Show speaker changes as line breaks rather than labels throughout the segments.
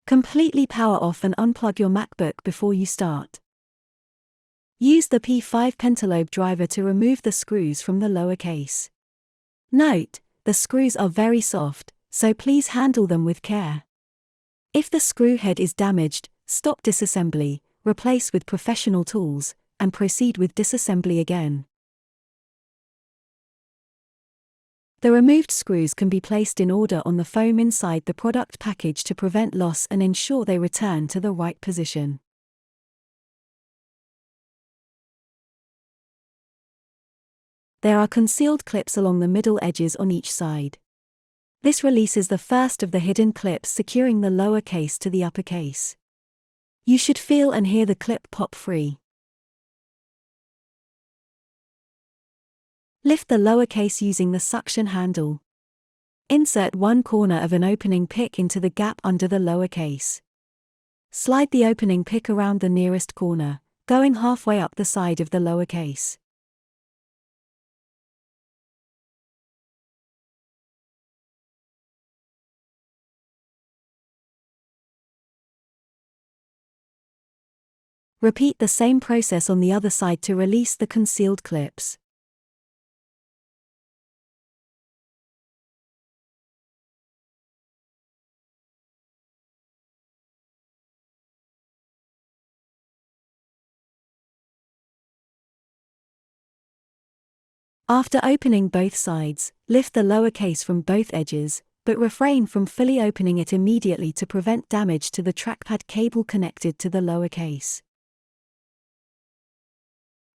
Completely power off and unplug your MacBook before you start. Use the P5 driver to remove the screws from the lower case. Note, the screws are very soft, so please handle them with care. If the screw head is damaged, stop disassembly, replace with professional tools, and proceed with disassembly again. The removed screws can be placed in order on the foam inside the product package to prevent loss and ensure they return to the right position. There are concealed clips along the middle edges on each side. This releases the first of the hidden clips securing the lower case to the upper case. You should feel and hear the clip pop free. Lift the lower case using the suction handle. Insert one corner of an opening pick into the gap under the lower case. Slide the opening pick around the nearest corner, going halfway up the side of the lower case. Repeat the same process on the other side to release the concealed clips. After opening both sides, lift the lower case from both edges, but refrain from fully opening it immediately to prevent damage to the trackpad cable connected to the lower case.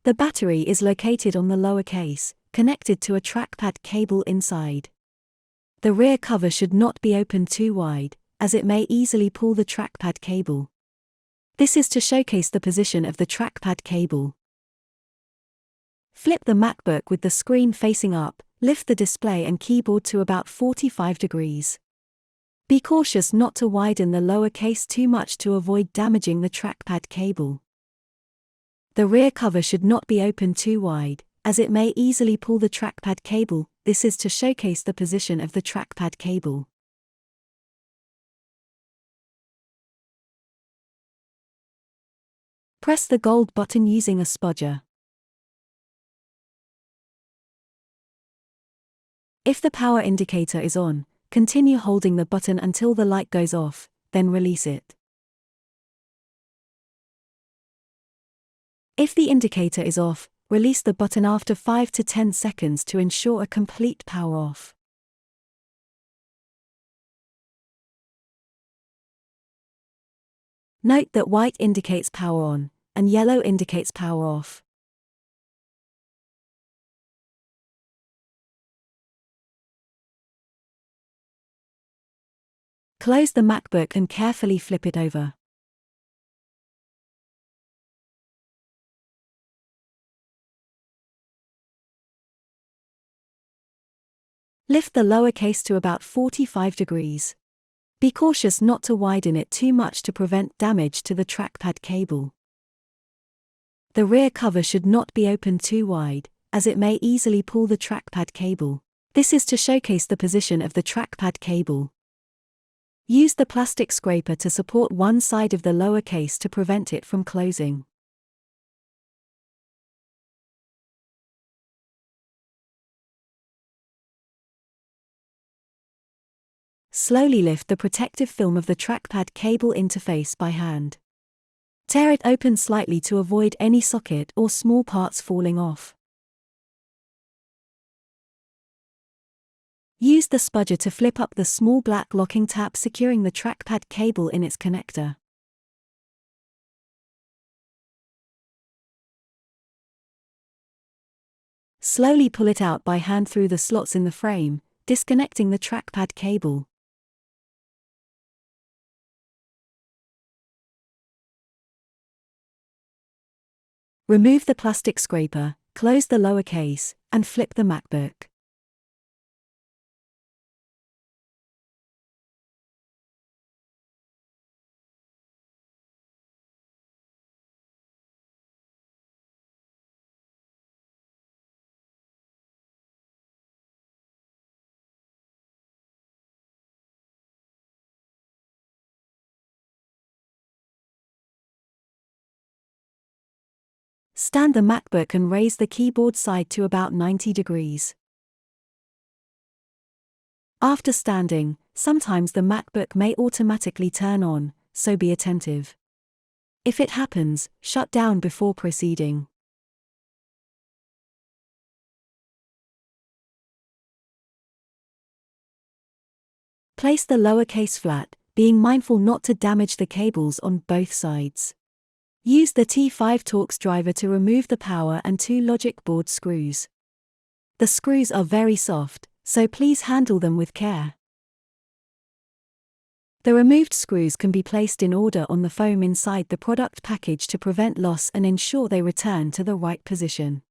The battery is located on the lower case, connected to a trackpad cable inside. The rear cover should not be opened too wide, as it may easily pull the trackpad cable. This is to showcase the position of the trackpad cable. Flip the MacBook with the screen facing up, lift the display and keyboard to about 45 degrees. Be cautious not to widen the lower case too much to avoid damaging the trackpad cable. The rear cover should not be opened too wide, as it may easily pull the trackpad cable. This is to showcase the position of the trackpad cable. Press the gold button using a spudger. If the power indicator is on, continue holding the button until the light goes off, then release it. If the indicator is off, release the button after 5 to 10 seconds to ensure a complete power off. Note that white indicates power on, and yellow indicates power off. Close the MacBook and carefully flip it over. Lift the lower case to about 45 degrees. Be cautious not to widen it too much to prevent damage to the trackpad cable. The rear cover should not be opened too wide, as it may easily pull the trackpad cable. This is to showcase the position of the trackpad cable. Use the plastic scraper to support one side of the lower case to prevent it from closing. Slowly lift the protective film of the trackpad cable interface by hand. Tear it open slightly to avoid any socket or small parts falling off. Use the spudger to flip up the small black locking tab securing the trackpad cable in its connector. Slowly pull it out by hand through the slots in the frame, disconnecting the trackpad cable. Remove the plastic scraper, close the lower case, and flip the MacBook. Stand the MacBook and raise the keyboard side to about 90 degrees. After standing, sometimes the MacBook may automatically turn on, so be attentive. If it happens, shut down before proceeding. Place the lower case flat, being mindful not to damage the cables on both sides. Use the T5 Torx driver to remove the power and 2 logic board screws. The screws are very soft, so please handle them with care. The removed screws can be placed in order on the foam inside the product package to prevent loss and ensure they return to the right position.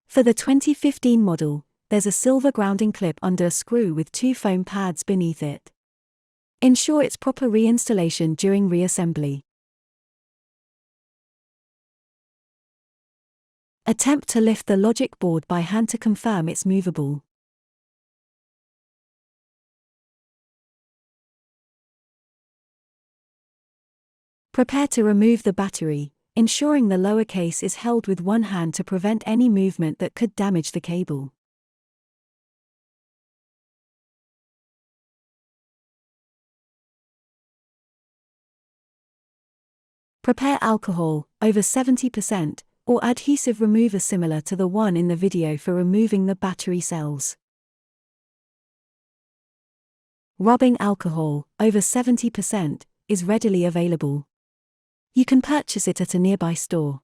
For the 2015 model, there's a silver grounding clip under a screw with 2 foam pads beneath it. Ensure its proper reinstallation during reassembly. Attempt to lift the logic board by hand to confirm it's movable. Prepare to remove the battery, ensuring the lower case is held with one hand to prevent any movement that could damage the cable. Prepare alcohol, over 70%, or adhesive remover similar to the one in the video for removing the battery cells. Rubbing alcohol, over 70%, is readily available. You can purchase it at a nearby store.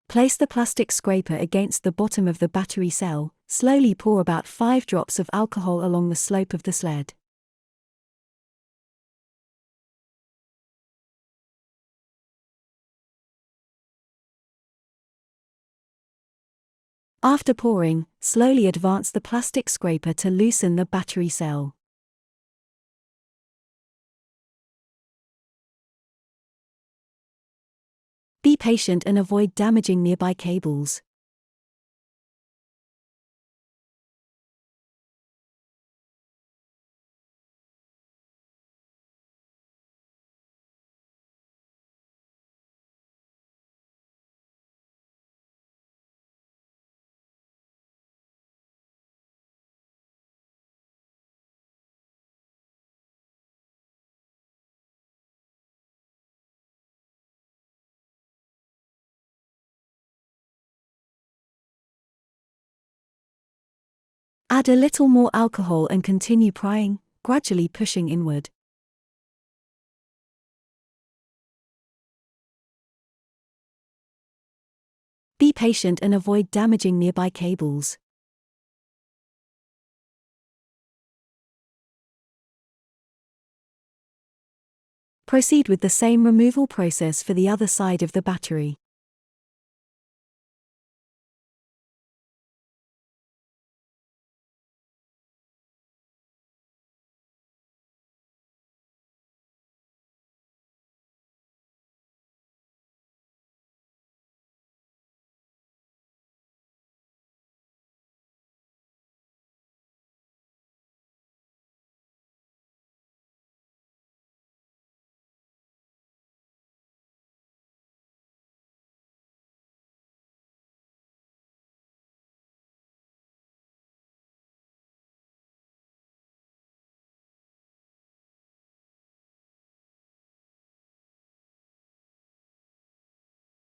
Place the plastic scraper against the bottom of the battery cell, slowly pour about 5 drops of alcohol along the slope of the sled. After pouring, slowly advance the plastic scraper to loosen the battery cell. Be patient and avoid damaging nearby cables. Add a little more alcohol and continue prying, gradually pushing inward. Be patient and avoid damaging nearby cables. Proceed with the same removal process for the other side of the battery.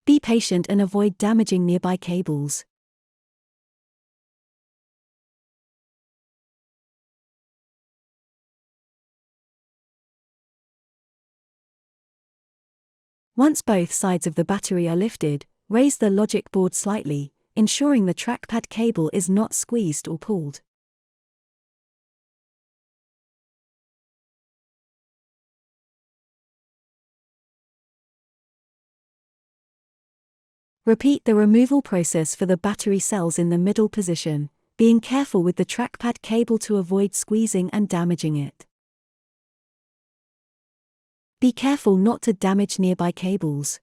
Be patient and avoid damaging nearby cables. Once both sides of the battery are lifted, raise the logic board slightly, ensuring the trackpad cable is not squeezed or pulled. Repeat the removal process for the battery cells in the middle position, being careful with the trackpad cable to avoid squeezing and damaging it. Be careful not to damage nearby cables.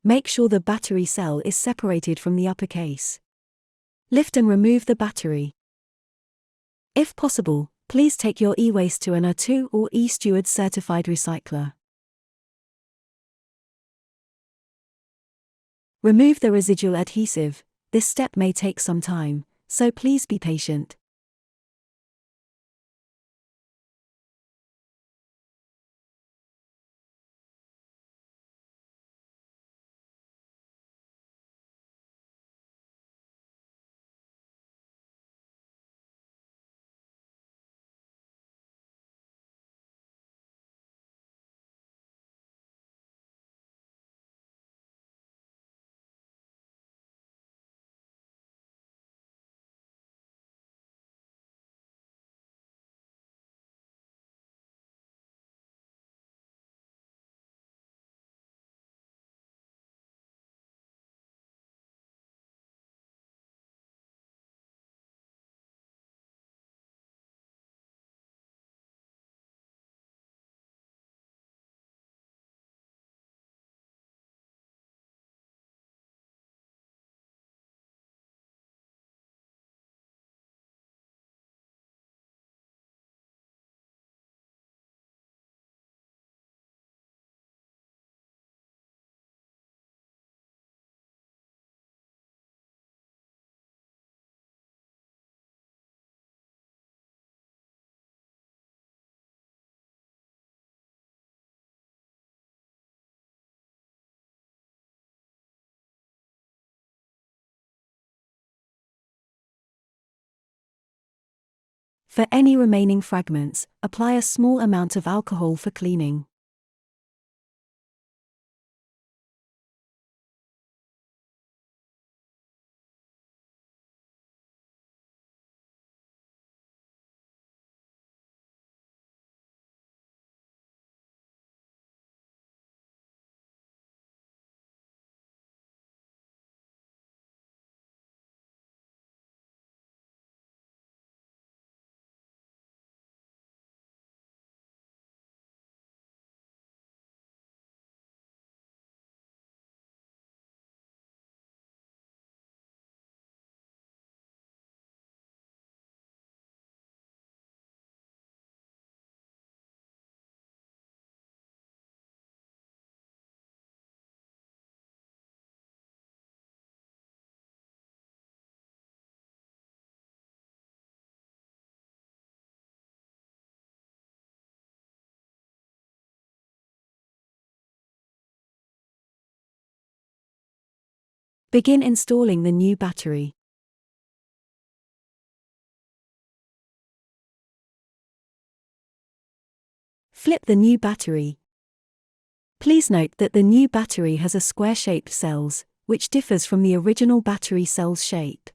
Make sure the battery cell is separated from the upper case. Lift and remove the battery. If possible, please take your e-waste to an A2 or e-Steward certified recycler. Remove the residual adhesive. This step may take some time, so please be patient. For any remaining fragments, apply a small amount of alcohol for cleaning. Begin installing the new battery. Flip the new battery. Please note that the new battery has a square-shaped cells, which differs from the original battery cell's shape.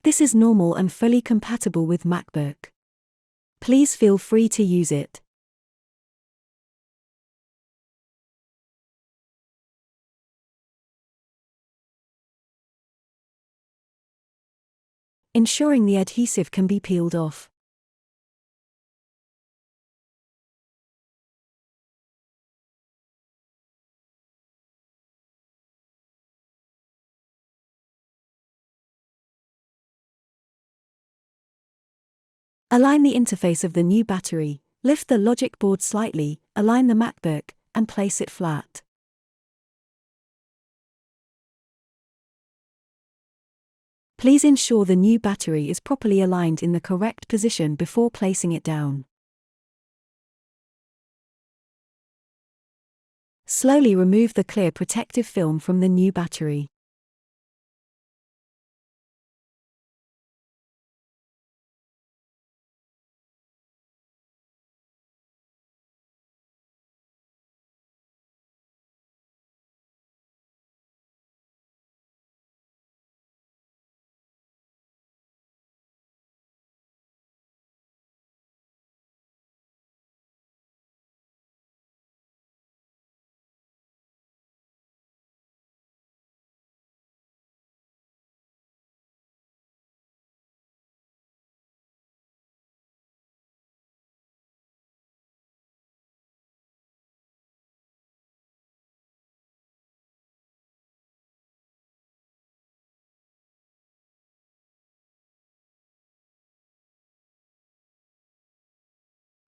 This is normal and fully compatible with MacBook. Please feel free to use it. ensuring the adhesive can be peeled off. Align the interface of the new battery, lift the logic board slightly, align the MacBook, and place it flat. Please ensure the new battery is properly aligned in the correct position before placing it down. Slowly remove the clear protective film from the new battery.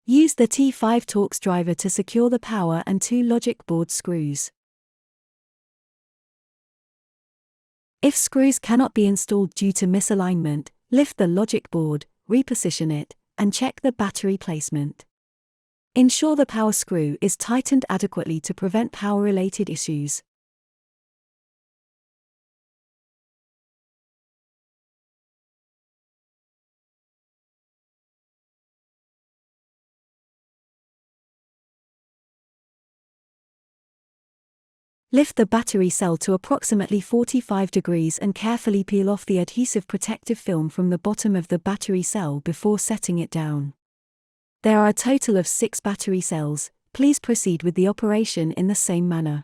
Use the T5 Torx driver to secure the power and 2 logic board screws. If screws cannot be installed due to misalignment, lift the logic board, reposition it, and check the battery placement. Ensure the power screw is tightened adequately to prevent power-related issues. Lift the battery cell to approximately 45 degrees and carefully peel off the adhesive protective film from the bottom of the battery cell before setting it down. There are a total of 6 battery cells. Please proceed with the operation in the same manner.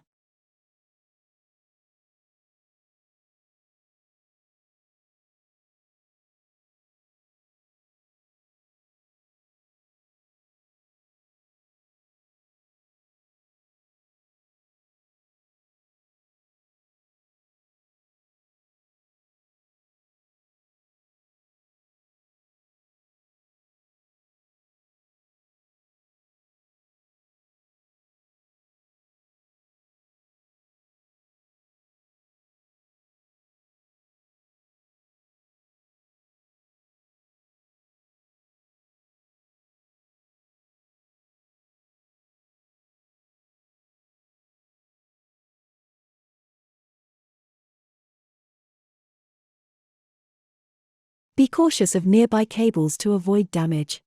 Be cautious of nearby cables to avoid damage.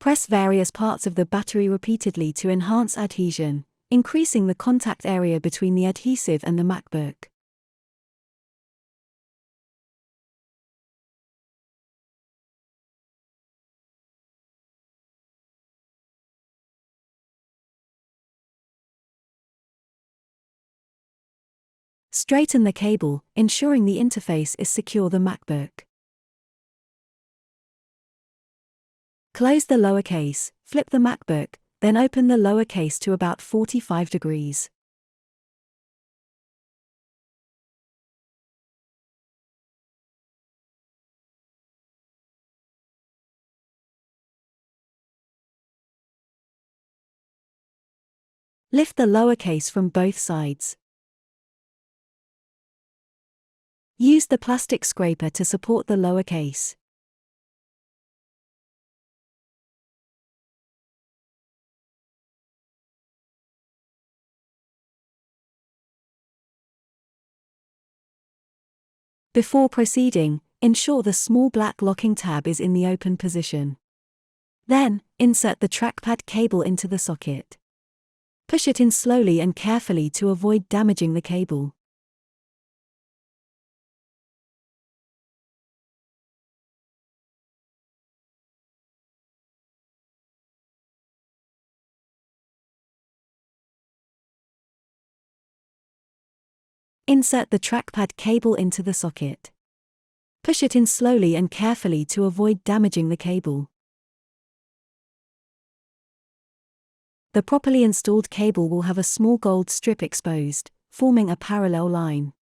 Press various parts of the battery repeatedly to enhance adhesion, increasing the contact area between the adhesive and the MacBook. Straighten the cable, ensuring the interface is secure the MacBook. Close the lower case, flip the MacBook, then open the lower case to about 45 degrees. Lift the lower case from both sides. Use the plastic scraper to support the lower case. Before proceeding, ensure the small black locking tab is in the open position. Then, insert the trackpad cable into the socket. Push it in slowly and carefully to avoid damaging the cable. Insert the trackpad cable into the socket. Push it in slowly and carefully to avoid damaging the cable. The properly installed cable will have a small gold strip exposed, forming a parallel line.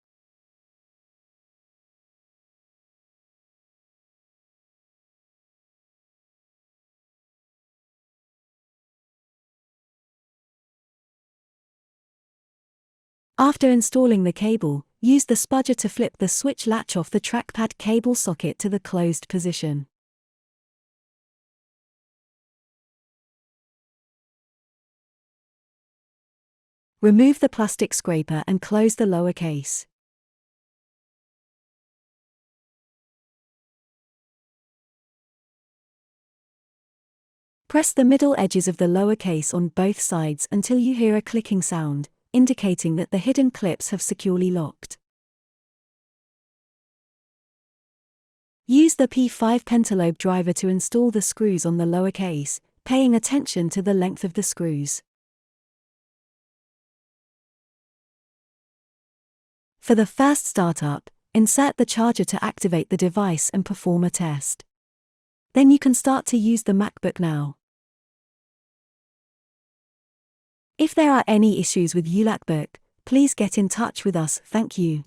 After installing the cable, use the spudger to flip the switch latch off the trackpad cable socket to the closed position. Remove the plastic scraper and close the lower case. Press the middle edges of the lower case on both sides until you hear a clicking sound, indicating that the hidden clips have securely locked. Use the A1534 driver to install the screws on the lower case, paying attention to the length of the screws. For the fast startup, insert the charger to activate the device and perform a test. Then you can start to use the MacBook now. If there are any issues with your MacBook, please get in touch with us. Thank you.